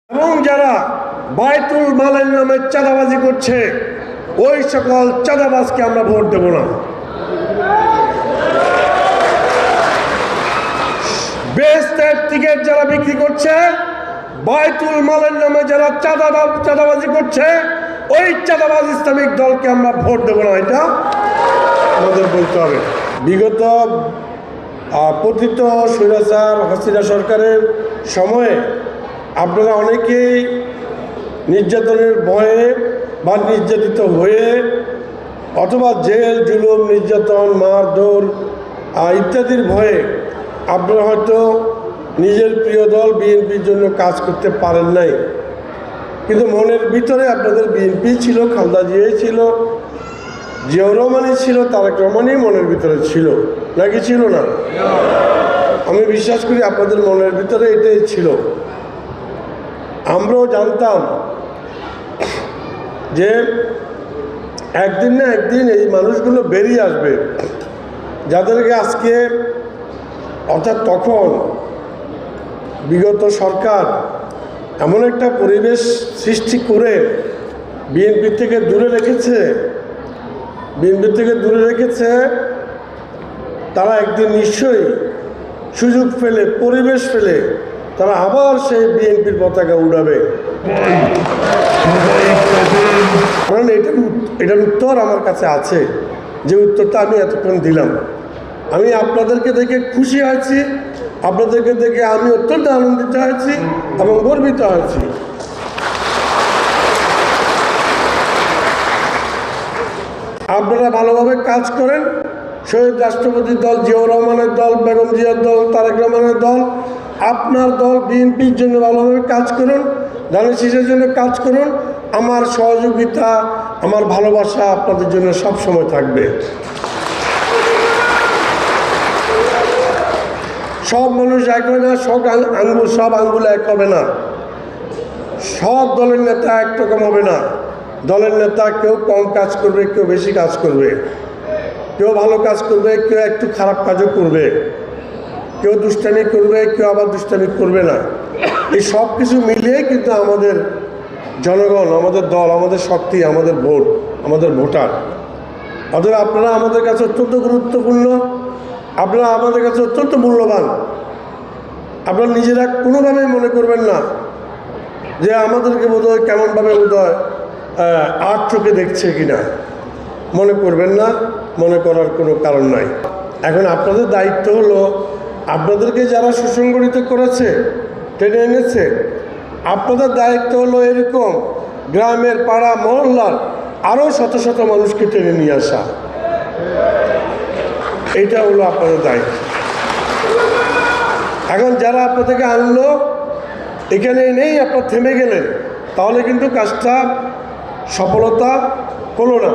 এবং যারা বায়তুল মালের নামে চাঁদাবাজি করছে ওই সকল চাঁদাবাজকে আমরা ভোট দেব না। বেহেশতের টিকিট যারা বিক্রি করছে, বায়তুল মালের নামে যারা চাঁদাবাজি করছে ওই চাঁদাবাজ ইসলামিক দলকে আমরা ভোট দেব না, এটা আমাদের বলতে হবে। বিগত পতিত স্বৈরাচার হাসিনা সরকারের সময়ে আপনারা অনেকেই নির্যাতনের ভয়ে বা নির্যাতিত হয়ে অথবা জেল জুলুম নির্যাতন মারধর ইত্যাদির ভয়ে আপনারা হয়তো নিজের প্রিয় দল বিএনপির জন্য কাজ করতে পারেন নাই, কিন্তু মনের ভিতরে আপনাদের বিএনপি ছিল, খালেদা জিয়াই ছিল, জিয়াউর রহমানই ছিল, তারেক রহমানই মনের ভিতরে ছিল, নাকি ছিল না? আমি বিশ্বাস করি আপনাদের মনের ভিতরে এটাই ছিল। আমরাও জানতাম যে একদিন না একদিন এই মানুষগুলো বেরিয়ে আসবে, যাদেরকে আজকে অর্থাৎ তখন বিগত সরকার এমন একটা পরিবেশ সৃষ্টি করে বিএনপি থেকে দূরে রেখেছে, তারা একদিন নিশ্চয়ই সুযোগ পেলে, পরিবেশ পেলে তারা আবার সেই বিএনপির পতাকা উড়াবে। কারণ এটার উত্তর আমার কাছে আছে, যে উত্তরটা আমি এতক্ষণ দিলাম। আমি আপনাদেরকে দেখে খুশি হয়েছি, আপনাদেরকে দেখে আমি অত্যন্ত আনন্দিত হয়েছি এবং গর্বিত হয়েছি। আপনারা ভালোভাবে কাজ করেন, শহীদ রাষ্ট্রপতির দল, জিয়াউর রহমানের দল, বেগম জিয়ার দল, তারেক রহমানের দল, আপনার দল বিএনপির জন্য ভালোভাবে কাজ করুন, ধানের শীষের জন্য কাজ করুন। আমার সহযোগিতা, আমার ভালোবাসা আপনাদের জন্য সব সময় থাকবে। সব মানুষ এক হয় না, সব আঙ্গুল এক হবে না, সব দলের নেতা একরকম হবে না। দলের নেতা কেউ কম কাজ করবে, কেউ বেশি কাজ করবে, কেউ ভালো কাজ করবে, কেউ একটু খারাপ কাজও করবে, কেউ দুষ্টামি করবে, কেউ আবার দুষ্টামি করবে না। এই সব কিছু মিলিয়ে কিন্তু আমাদের জনগণ, আমাদের দল, আমাদের শক্তি, আমাদের ভোট, আমাদের ভোটার। অতএব আপনারা আমাদের কাছে অত্যন্ত গুরুত্বপূর্ণ, আপনারা আমাদের কাছে অত্যন্ত মূল্যবান। আপনারা নিজেরা কোনোভাবেই মনে করবেন না যে আমাদেরকে বোধহয় কেমনভাবে বোধহয় আর চোখে দেখছে কিনা, মনে করবেন না, মনে করার কোনো কারণ নাই। এখন আপনাদের দায়িত্ব হলো, আপনাদেরকে যারা সুসংগঠিত করেছে, টেনে এনেছে, আপনাদের দায়িত্ব হলো এরকম গ্রামের, পাড়া, মহল্লার আরও শত শত মানুষকে টেনে নিয়ে আসা। এইটা হলো আপনাদের দায়িত্ব। এখন যারা আপনাদেরকে আনলো, এখানে নেই, আপনার থেমে গেলেন, তাহলে কিন্তু কাজটা সফলতা হলো না।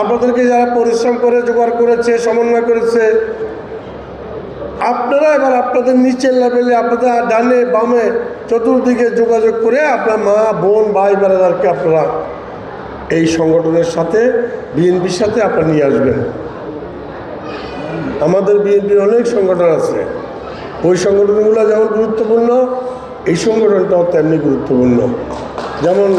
আপনাদেরকে যারা পরিশ্রম করে জোগাড় করেছে, সমন্বয় করেছে, আপনারা এবার আপনাদের নিচের লেভেলে, আপনাদের ডানে বামে চতুর্দিকে যোগাযোগ করে আপনার মা, বোন, ভাই, বেড়াদারকে আপনারা এই সংগঠনের সাথে, বিএনপির সাথে আপনারা নিয়ে আসবেন। আমাদের বিএনপির অনেক সংগঠন আছে, ওই সংগঠনগুলো যেমন গুরুত্বপূর্ণ, এই সংগঠনটাও তেমনি গুরুত্বপূর্ণ। যেমন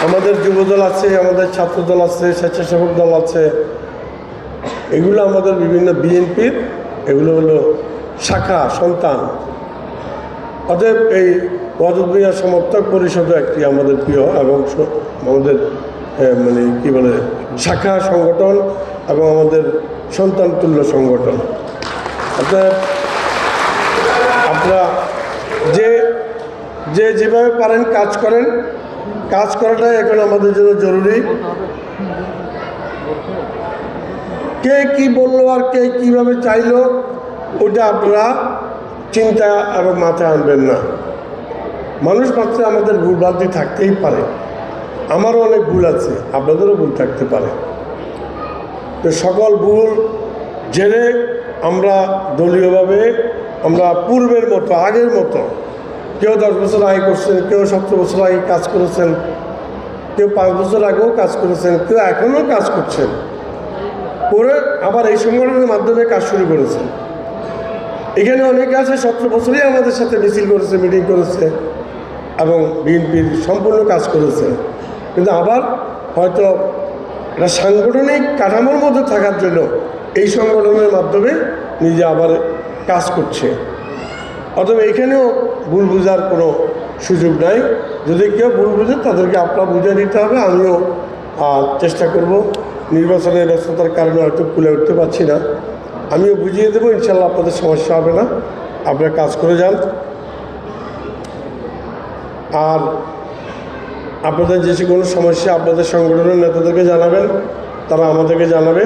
আমাদের যুবদল আছে, আমাদের ছাত্রদল আছে, স্বেচ্ছাসেবক দল আছে, এগুলো আমাদের বিভিন্ন বিএনপির, এগুলো হলো শাখা, সন্তান। অতএব এই ওয়াদুদ মিয়া সমর্থক পরিষদও একটি আমাদের প্রিয় এবং আমাদের মানে কি বলে শাখা সংগঠন এবং আমাদের সন্তান তুল্য সংগঠন। অতএব আপনারা যেভাবে পারেন কাজ করেন, কাজ করাটাই এখন আমাদের জন্য জরুরি। কে কি বললো আর কে কিভাবে চাইলো ওটা আপনারা চিন্তা এবং মাথায় আনবেন না। মানুষ মাত্র আমাদের ভুলভ্রান্তি থাকতেই পারে, আমারও অনেক ভুল আছে, আপনাদেরও ভুল থাকতে পারে। তো সকল ভুল জেনে আমরা দলীয়ভাবে আমরা পূর্বের মতো, আগের মতো, কেউ 10 বছর আগে করছেন, কেউ 17 বছর আগে কাজ করেছেন, কেউ 5 বছর আগেও কাজ করেছেন, কেউ এখনও কাজ করছেন, করে আবার এই সংগঠনের মাধ্যমে কাজ শুরু করেছেন। এখানে অনেকে আছে 17 বছরই আমাদের সাথে মিছিল করেছে, মিটিং করেছে এবং বিএনপির সম্পূর্ণ কাজ করেছে, কিন্তু আবার হয়তো একটা সাংগঠনিক কাঠামোর মধ্যে থাকার জন্য এই সংগঠনের মাধ্যমে নিজে আবার কাজ করছে। অথবা এখানেও ভুল বোঝার কোনো সুযোগ নাই। যদি কেউ ভুল বুঝে তাদেরকে আপনার বুঝিয়ে দিতে হবে। আমিও চেষ্টা করব, নির্বাচনের ব্যস্ততার কারণে হয়তো খুলে উঠতে পারছি না, আমিও বুঝিয়ে দেবো, ইনশাল্লাহ আপনাদের সমস্যা হবে না, আপনারা কাজ করে যান। আর আপনাদের যে কোনো সমস্যা আপনাদের সংগঠনের নেতাদেরকে জানাবেন, তারা আমাদেরকে জানাবে।